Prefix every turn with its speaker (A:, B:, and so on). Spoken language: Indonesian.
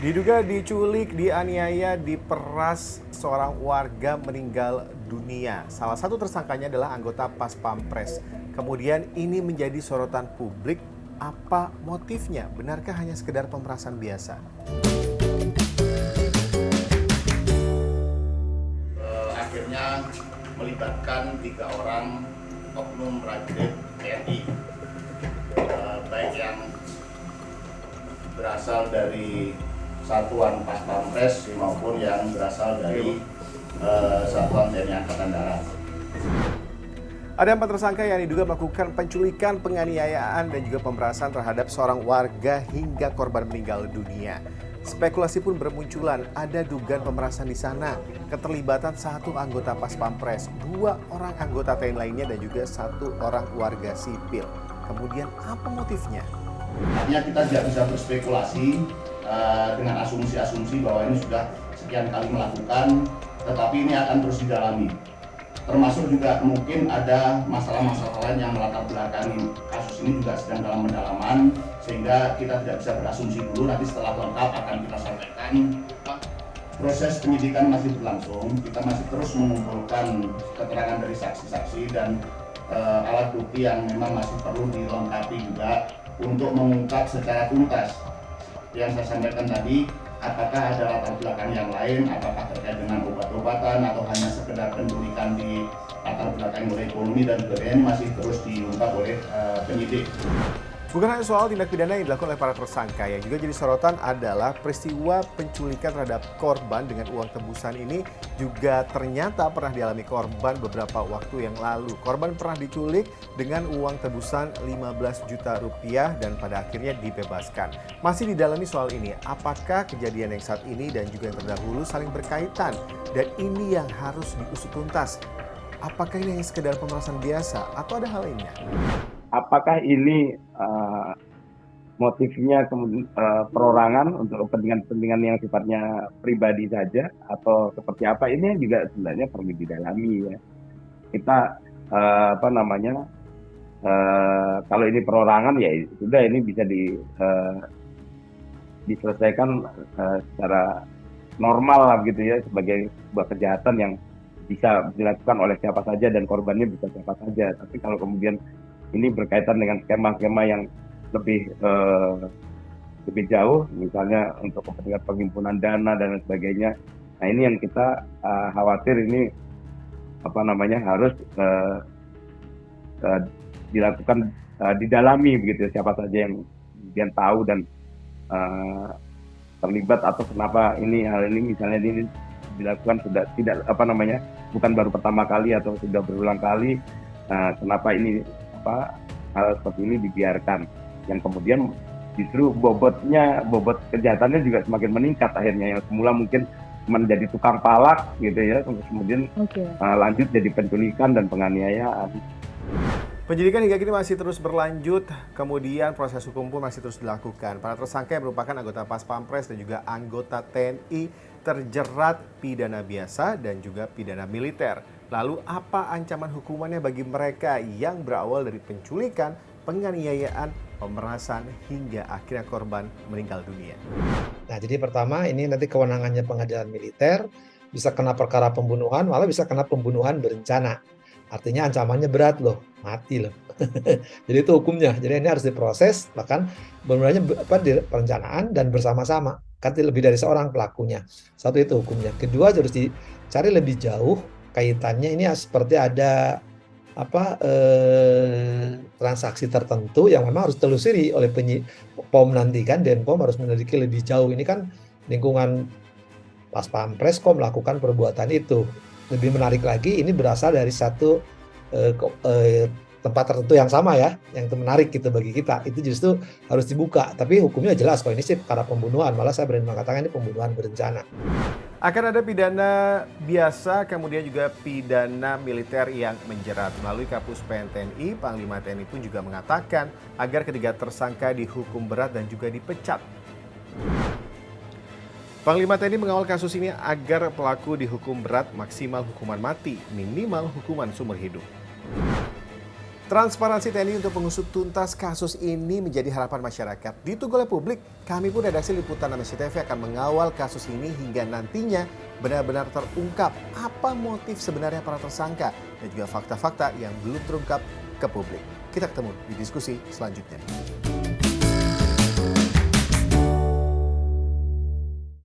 A: Diduga diculik, dianiaya, diperas, seorang warga meninggal dunia. Salah satu tersangkanya adalah anggota Pas Pampres. Kemudian ini menjadi sorotan publik. Apa motifnya? Benarkah hanya sekedar pemerasan biasa?
B: Akhirnya melibatkan 3 orang oknum prajurit TNI, baik yang berasal dari Satuan Pas Pampres maupun yang berasal dari Satuan TNI Angkatan Darat.
A: Ada 4 tersangka yang diduga melakukan penculikan, penganiayaan, dan juga pemerasan terhadap seorang warga hingga korban meninggal dunia. Spekulasi pun bermunculan, ada dugaan pemerasan di sana, keterlibatan 1 anggota Pas Pampres, 2 orang anggota TNI lainnya, dan juga 1 orang warga sipil. Kemudian apa motifnya?
B: Artinya kita tidak bisa berspekulasi dengan asumsi-asumsi bahwa ini sudah sekian kali melakukan, tetapi ini akan terus didalami. Termasuk juga mungkin ada masalah-masalah lain yang melatar belakangi kasus ini juga sedang dalam pendalaman, sehingga kita tidak bisa berasumsi dulu, nanti setelah lengkap akan kita sampaikan. Proses penyidikan masih berlangsung, kita masih terus mengumpulkan keterangan dari saksi-saksi dan alat bukti yang memang masih perlu dilengkapi juga untuk mengungkap secara tuntas. Yang saya sampaikan tadi, apakah ada latar belakang yang lain, apakah terkait dengan obat-obatan atau hanya sekedar penculikan di latar belakang oleh ekonomi dan sebagainya, masih terus diungkap oleh penyidik.
A: Bukan hanya soal tindak pidana yang dilakukan oleh para tersangka, yang juga jadi sorotan adalah peristiwa penculikan terhadap korban dengan uang tebusan ini juga ternyata pernah dialami korban beberapa waktu yang lalu. Korban pernah diculik dengan uang tebusan 15 juta rupiah dan pada akhirnya dibebaskan. Masih didalami soal ini, apakah kejadian yang saat ini dan juga yang terdahulu saling berkaitan dan ini yang harus diusut tuntas. Apakah ini hanya sekedar pemerasan biasa atau ada hal lainnya?
C: Apakah ini motifnya perorangan untuk kepentingan-kepentingan yang sifatnya pribadi saja atau seperti apa, ini juga sebenarnya perlu didalami ya. Kita kalau ini perorangan ya sudah, ini bisa diselesaikan secara normal lah gitu ya, sebagai sebuah kejahatan yang bisa dilakukan oleh siapa saja dan korbannya bisa siapa saja. Tapi kalau kemudian ini berkaitan dengan skema-skema yang lebih jauh, misalnya untuk kepentingan penghimpunan dana dan sebagainya. Nah, ini yang kita khawatir ini harus dilakukan, didalami begitu, siapa saja yang kemudian tahu dan terlibat atau kenapa hal ini misalnya ini dilakukan sudah tidak bukan baru pertama kali atau sudah berulang kali. Kenapa ini hal seperti ini dibiarkan, yang kemudian justru bobot kejahatannya juga semakin meningkat akhirnya, yang semula mungkin menjadi tukang palak gitu ya, kemudian lanjut jadi penculikan dan penganiayaan.
A: Penyidikan hingga kini masih terus berlanjut, kemudian proses hukum pun masih terus dilakukan. Para tersangka yang merupakan anggota Pas Pampres dan juga anggota TNI terjerat pidana biasa dan juga pidana militer. Lalu apa ancaman hukumannya bagi mereka yang berawal dari penculikan, penganiayaan, pemerasan hingga akhirnya korban meninggal dunia?
D: Nah, jadi pertama ini nanti kewenangannya pengadilan militer, bisa kena perkara pembunuhan, malah bisa kena pembunuhan berencana. Artinya ancamannya berat loh, mati loh. Jadi itu hukumnya. Jadi ini harus diproses, bahkan benar-benarnya perencanaan dan bersama-sama. Kan lebih dari seorang pelakunya. Satu itu hukumnya. Kedua harus dicari lebih jauh kaitannya, ini seperti ada transaksi tertentu yang memang harus telusuri oleh POM nanti kan, Denpom harus menyelidiki lebih jauh. Ini kan lingkungan Pas Pampres kok melakukan perbuatan itu. Lebih menarik lagi, ini berasal dari satu tempat tertentu yang sama ya, yang itu menarik gitu bagi kita. Itu justru harus dibuka, tapi hukumnya jelas kok, ini sih perkara pembunuhan, malah saya berani mengatakan ini pembunuhan berencana.
A: Akan ada pidana biasa, kemudian juga pidana militer yang menjerat. Melalui Kapus Pen TNI, Panglima TNI pun juga mengatakan agar ketiga tersangka dihukum berat dan juga dipecat. Panglima TNI mengawal kasus ini agar pelaku dihukum berat, maksimal hukuman mati, minimal hukuman seumur hidup. Transparansi TNI untuk mengusut tuntas kasus ini menjadi harapan masyarakat. Ditunggu oleh publik, kami pun redaksi Liputan Indonesia TV akan mengawal kasus ini hingga nantinya benar-benar terungkap apa motif sebenarnya para tersangka dan juga fakta-fakta yang belum terungkap ke publik. Kita ketemu di diskusi selanjutnya.